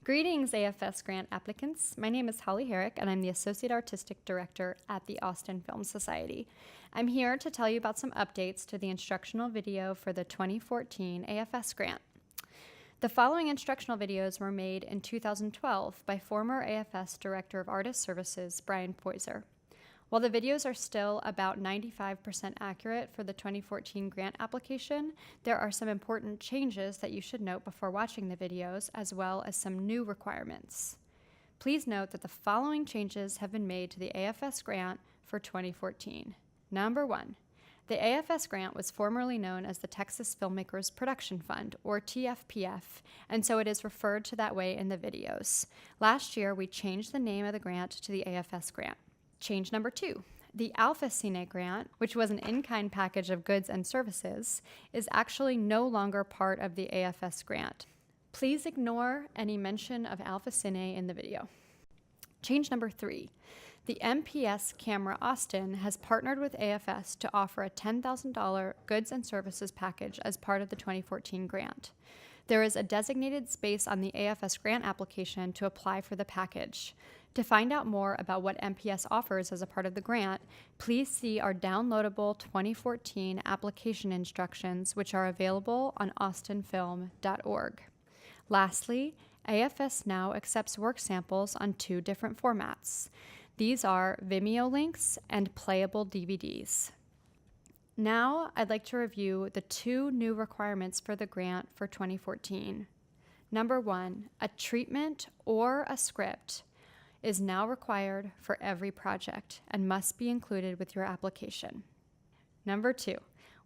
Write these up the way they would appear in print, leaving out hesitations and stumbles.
Greetings, AFS grant applicants. My name is Holly Herrick, and I'm the Associate Artistic Director at the Austin Film Society. I'm here to tell you about some updates to the instructional video for the 2014 AFS grant. The following instructional videos were made in 2012 by former AFS Director of Artist Services, Brian Poyser. While the videos are still about 95% accurate for the 2014 grant application, there are some important changes that you should note before watching the videos, as well as some new requirements. Please note that the following changes have been made to the AFS grant for 2014. Number 1. The AFS grant was formerly known as the Texas Filmmakers Production Fund, or TFPF, and so it is referred to that way in the videos. Last year, we changed the name of the grant to the AFS grant. Change number 2. The Alpha Cine grant, which was an in-kind package of goods and services, is actually no longer part of the AFS grant. Please ignore any mention of Alpha Cine in the video. Change number 3. The MPS Camera Austin has partnered with AFS to offer a $10,000 goods and services package as part of the 2014 grant. There is a designated space on the AFS grant application to apply for the package. To find out more about what MPS offers as a part of the grant, please see our downloadable 2014 application instructions, which are available on austinfilm.org. Lastly, AFS now accepts work samples on 2 different formats. These are Vimeo links and playable DVDs. Now, I'd like to review the 2 new requirements for the grant for 2014. Number 1, a treatment or a script is now required for every project and must be included with your application. Number 2,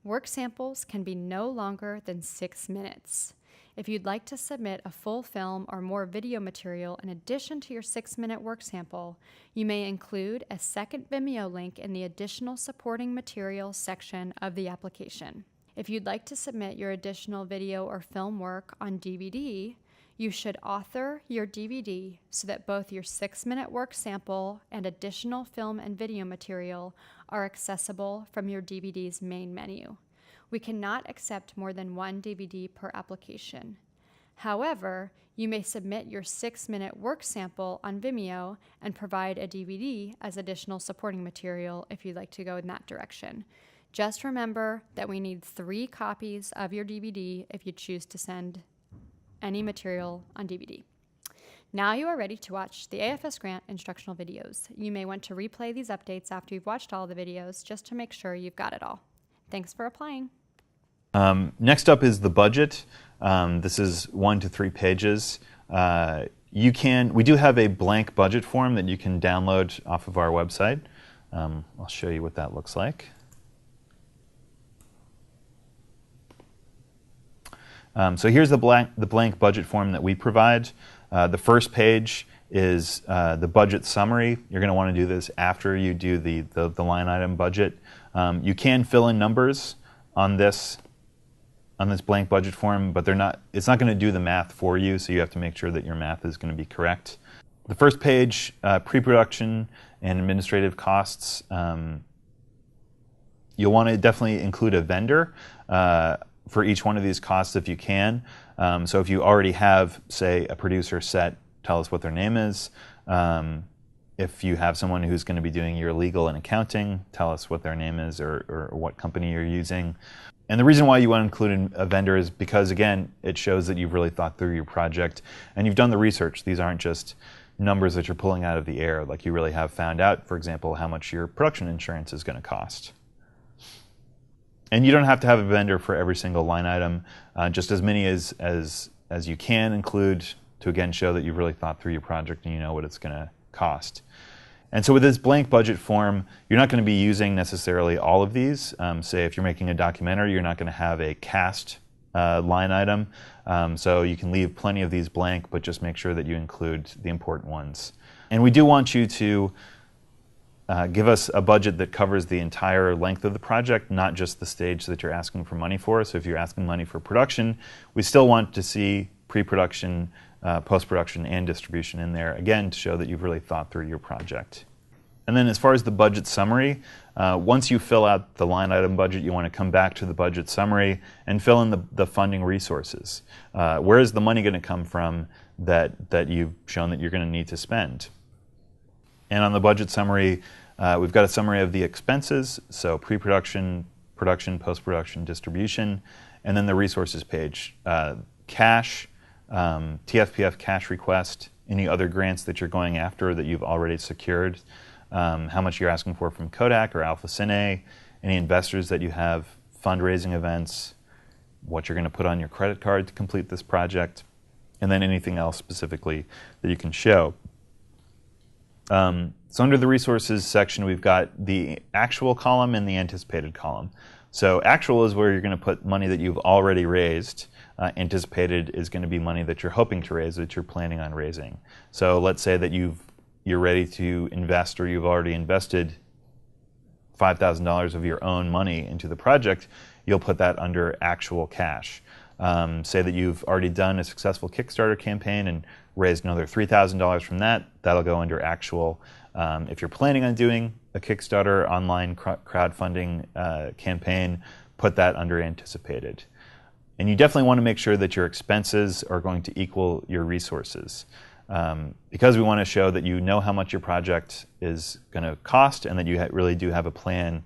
work samples can be no longer than 6 minutes. If you'd like to submit a full film or more video material in addition to your 6-minute work sample, you may include a second Vimeo link in the additional supporting materials section of the application. If you'd like to submit your additional video or film work on DVD, you should author your DVD so that both your 6-minute work sample and additional film and video material are accessible from your DVD's main menu. We cannot accept more than 1 DVD per application. However, you may submit your 6-minute work sample on Vimeo and provide a DVD as additional supporting material if you'd like to go in that direction. Just remember that we need 3 copies of your DVD if you choose to send any material on DVD. Now you are ready to watch the AFS grant instructional videos. You may want to replay these updates after you've watched all the videos just to make sure you've got it all. Thanks for applying. Next up is the budget. This is 1 to 3 pages. We do have a blank budget form that you can download off of our website. I'll show you what that looks like. So here's the blank budget form that we provide. The first page is the budget summary. You're going to want to do this after you do the line item budget. You can fill in numbers on this blank budget form, but it's not going to do the math for you, so you have to make sure that your math is going to be correct. The first page, pre-production and administrative costs. You'll want to definitely include a vendor for each one of these costs if you can. So if you already have, say, a producer set, tell us what their name is. If you have someone who's going to be doing your legal and accounting, tell us what their name is or what company you're using. And the reason why you want to include a vendor is because, again, it shows that you've really thought through your project and you've done the research. These aren't just numbers that you're pulling out of the air. Like, you really have found out, for example, how much your production insurance is going to cost. And you don't have to have a vendor for every single line item, just as many as you can include to, again, show that you've really thought through your project and you know what it's going to cost. And so with this blank budget form, you're not going to be using necessarily all of these. Say if you're making a documentary, you're not going to have a cast line item. So you can leave plenty of these blank, but just make sure that you include the important ones. And we do want you to give us a budget that covers the entire length of the project, not just the stage that you're asking for money for. So if you're asking money for production, we still want to see pre-production, post-production, and distribution in there, again, to show that you've really thought through your project. And then as far as the budget summary, once you fill out the line item budget, you want to come back to the budget summary and fill in the funding resources. Where is the money going to come from that you've shown that you're going to need to spend. And on the budget summary, we've got a summary of the expenses, so pre-production, production, post-production, distribution, and then the resources page. Cash, TFPF cash request, any other grants that you're going after that you've already secured, how much you're asking for from Kodak or Alpha Cine, any investors that you have, fundraising events, what you're going to put on your credit card to complete this project, and then anything else specifically that you can show. So under the resources section, we've got the actual column and the anticipated column. So actual is where you're going to put money that you've already raised. Anticipated is going to be money that you're hoping to raise, that you're planning on raising. So let's say that you're ready to invest, or you've already invested $5,000 of your own money into the project. You'll put that under actual cash. Say that you've already done a successful Kickstarter campaign and raised another $3,000 from that. That'll go under actual. If you're planning on doing a Kickstarter online crowdfunding campaign, put that under anticipated. And you definitely want to make sure that your expenses are going to equal your resources, because we want to show that you know how much your project is going to cost and that you really do have a plan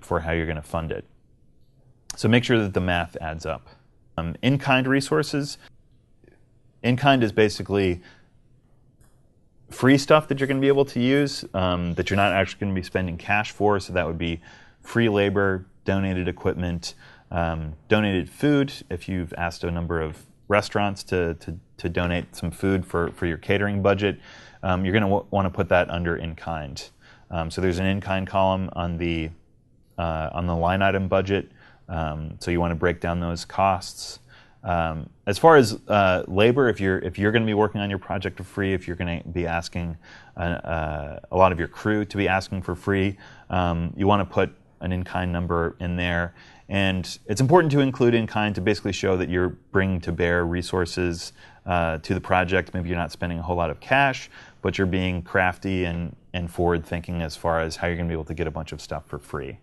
for how you're going to fund it. So make sure that the math adds up. In-kind resources. In-kind is basically free stuff that you're going to be able to use, that you're not actually going to be spending cash for. So that would be free labor, donated equipment, donated food. If you've asked a number of restaurants to donate some food for your catering budget, you're going to want to put that under in-kind. So there's an in-kind column on the line item budget. So you want to break down those costs. As far as labor, if you're going to be working on your project for free, if you're going to be asking a lot of your crew to be asking for free, you want to put an in-kind number in there. And it's important to include in-kind to basically show that you're bringing to bear resources to the project. Maybe you're not spending a whole lot of cash, but you're being crafty and forward-thinking as far as how you're going to be able to get a bunch of stuff for free.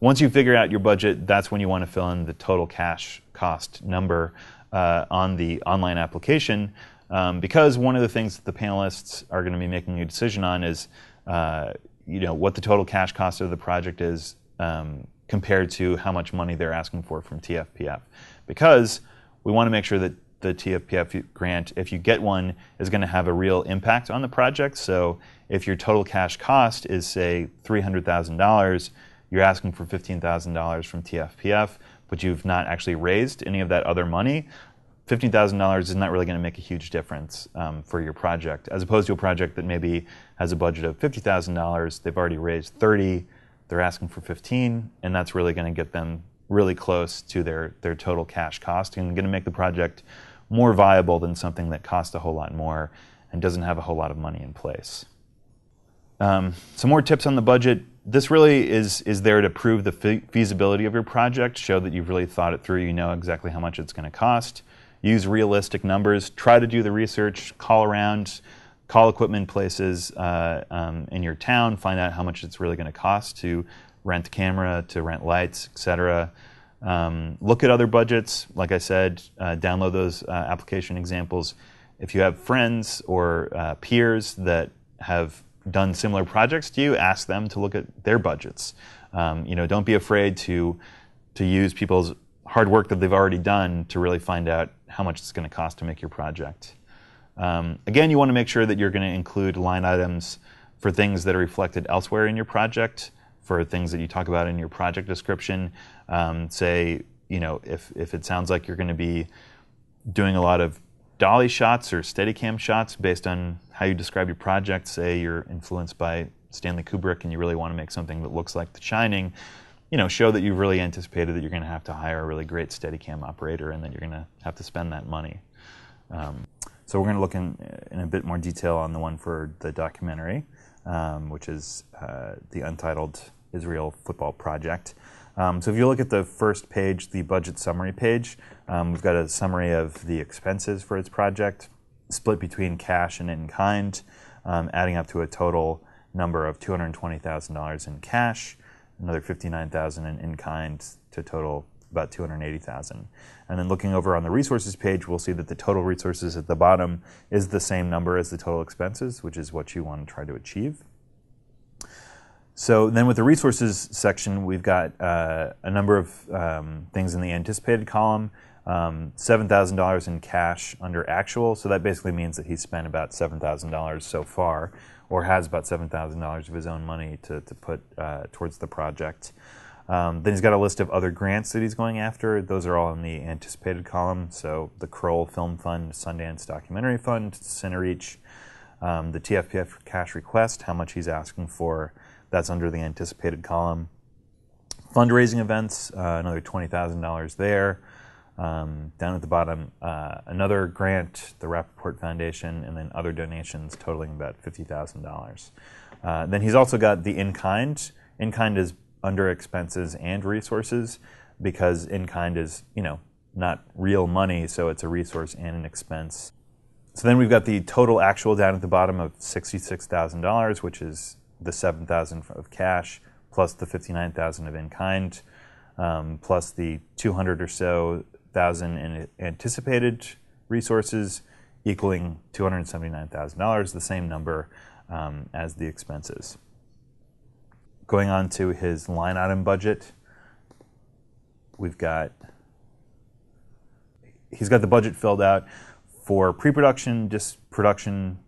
Once you figure out your budget, that's when you want to fill in the total cash cost number on the online application, because one of the things that the panelists are going to be making a decision on is what the total cash cost of the project is compared to how much money they're asking for from TFPF. Because we want to make sure that the TFPF grant, if you get one, is going to have a real impact on the project. So if your total cash cost is, say, $300,000, you're asking for $15,000 from TFPF, but you've not actually raised any of that other money, $15,000 is not really going to make a huge difference for your project, as opposed to a project that maybe has a budget of $50,000, they've already raised $30,000, they're asking for $15,000, and that's really going to get them really close to their total cash cost and going to make the project more viable than something that costs a whole lot more and doesn't have a whole lot of money in place. Some more tips on the budget. This really is there to prove the feasibility of your project, show that you've really thought it through, you know exactly how much it's going to cost. Use realistic numbers, try to do the research, call around, call equipment places in your town, find out how much it's really going to cost to rent the camera, to rent lights, etc. Look at other budgets. Like I said, download those application examples. If you have friends or peers that have done similar projects to you, ask them to look at their budgets. Don't be afraid to use people's hard work that they've already done to really find out how much it's going to cost to make your project. Again, you want to make sure that you're going to include line items for things that are reflected elsewhere in your project, for things that you talk about in your project description. Say, if it sounds like you're going to be doing a lot of dolly shots or Steadicam shots based on how you describe your project, say you're influenced by Stanley Kubrick and you really want to make something that looks like The Shining, show that you've really anticipated that you're going to have to hire a really great Steadicam operator and that you're going to have to spend that money. So we're going to look in a bit more detail on the one for the documentary, which is the Untitled Israel Football Project. So if you look at the first page, the budget summary page, we've got a summary of the expenses for its project, split between cash and in-kind, adding up to a total number of $220,000 in cash, another $59,000 in kind, to total about $280,000. And then looking over on the resources page, we'll see that the total resources at the bottom is the same number as the total expenses, which is what you want to try to achieve. So then with the resources section, we've got a number of things in the anticipated column. $7,000 in cash under actual, so that basically means that he's spent about $7,000 so far, or has about $7,000 of his own money to put towards the project. Then he's got a list of other grants that he's going after. Those are all in the anticipated column, so the Kroll Film Fund, Sundance Documentary Fund, CineReach, the TFPF cash request, how much he's asking for, that's under the anticipated column. Fundraising events, another $20,000 there. Down at the bottom, another grant, the Rappaport Foundation, and then other donations totaling about $50,000. Then he's also got the in-kind. In-kind is under expenses and resources because in-kind is, not real money, so it's a resource and an expense. So then we've got the total actual down at the bottom of $66,000, which is the $7,000 of cash plus the $59,000 of in-kind, plus the 200 or so thousand in anticipated resources, equaling $279,000, the same number as the expenses. Going on to his line item budget, he's got the budget filled out for pre-production, production,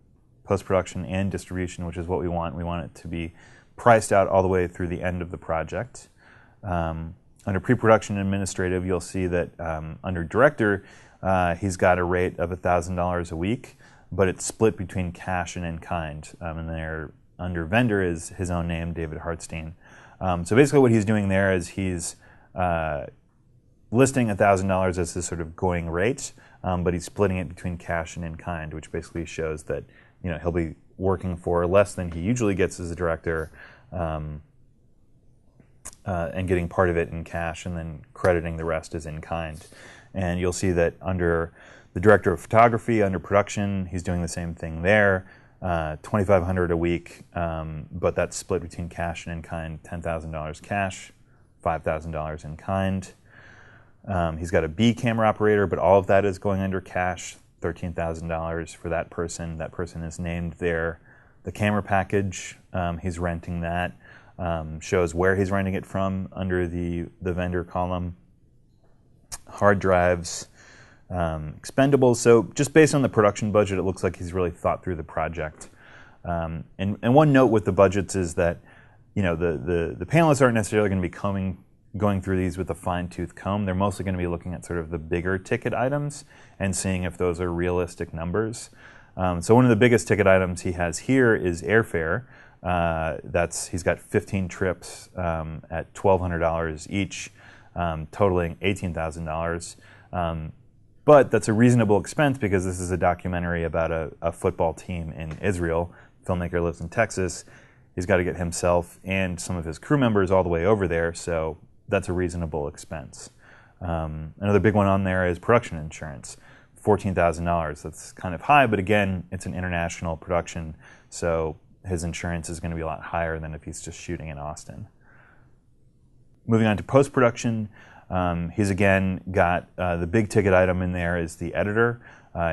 post-production, and distribution, which is what we want. We want it to be priced out all the way through the end of the project. Under pre-production administrative, you'll see that under director, he's got a rate of $1,000 a week, but it's split between cash and in-kind. And there, under vendor is his own name, David Hartstein. So basically what he's doing there is he's listing $1,000 as his sort of going rate, but he's splitting it between cash and in-kind, which basically shows that he'll be working for less than he usually gets as a director, and getting part of it in cash and then crediting the rest as in kind. And you'll see that under the director of photography, under production, he's doing the same thing there, $2,500 a week, but that's split between cash and in kind, $10,000 cash, $5,000 in kind. He's got a B camera operator, but all of that is going under cash, $13,000 for that person. That person is named there. The camera package, he's renting that. Shows where he's renting it from under the vendor column. Hard drives, expendables. So just based on the production budget, it looks like he's really thought through the project. And one note with the budgets is that the panelists aren't necessarily going to be going through these with a fine-tooth comb. They're mostly going to be looking at sort of the bigger ticket items and seeing if those are realistic numbers. So one of the biggest ticket items he has here is airfare. He's got 15 trips at $1,200 each, totaling $18,000. But that's a reasonable expense because this is a documentary about a football team in Israel. The filmmaker lives in Texas. He's got to get himself and some of his crew members all the way over there, so that's a reasonable expense. Another big one on there is production insurance, $14,000. That's kind of high, but again, it's an international production, so his insurance is going to be a lot higher than if he's just shooting in Austin. Moving on to post-production, he's again got the big ticket item in there is the editor.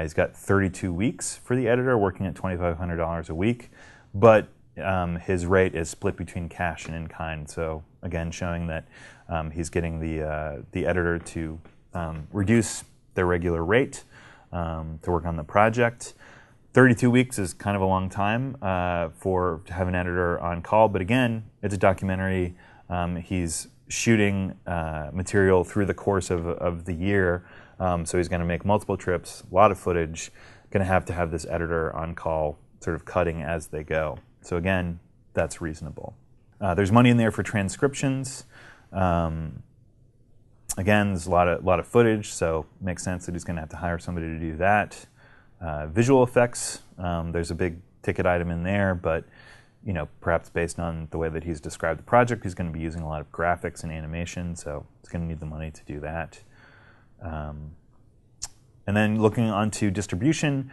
He's got 32 weeks for the editor, working at $2,500 a week, but his rate is split between cash and in-kind. So again, showing that he's getting the editor to reduce their regular rate to work on the project. 32 weeks is kind of a long time to have an editor on call, but again, it's a documentary. He's shooting material through the course of the year, so he's going to make multiple trips, a lot of footage, going to have this editor on call, sort of cutting as they go. So again, that's reasonable. There's money in there for transcriptions. Again, there's a lot of footage, so it makes sense that he's going to have to hire somebody to do that. Visual effects, there's a big ticket item in there, but perhaps based on the way that he's described the project, he's going to be using a lot of graphics and animation, so he's going to need the money to do that. And then looking onto distribution,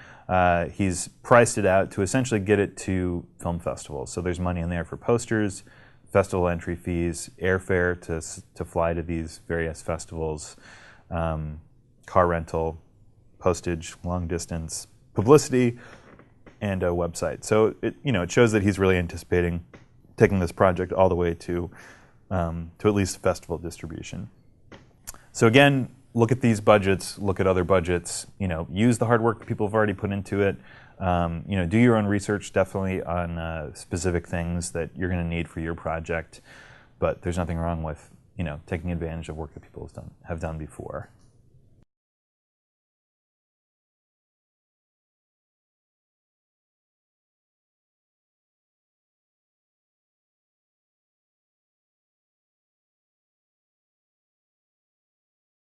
he's priced it out to essentially get it to film festivals. So there's money in there for posters, festival entry fees, airfare to fly to these various festivals, car rental, postage, long distance, publicity, and a website. So it shows that he's really anticipating taking this project all the way to at least festival distribution. So again, look at these budgets, look at other budgets, use the hard work people have already put into it. Do your own research definitely on specific things that you're going to need for your project, but there's nothing wrong with taking advantage of work that people have done before.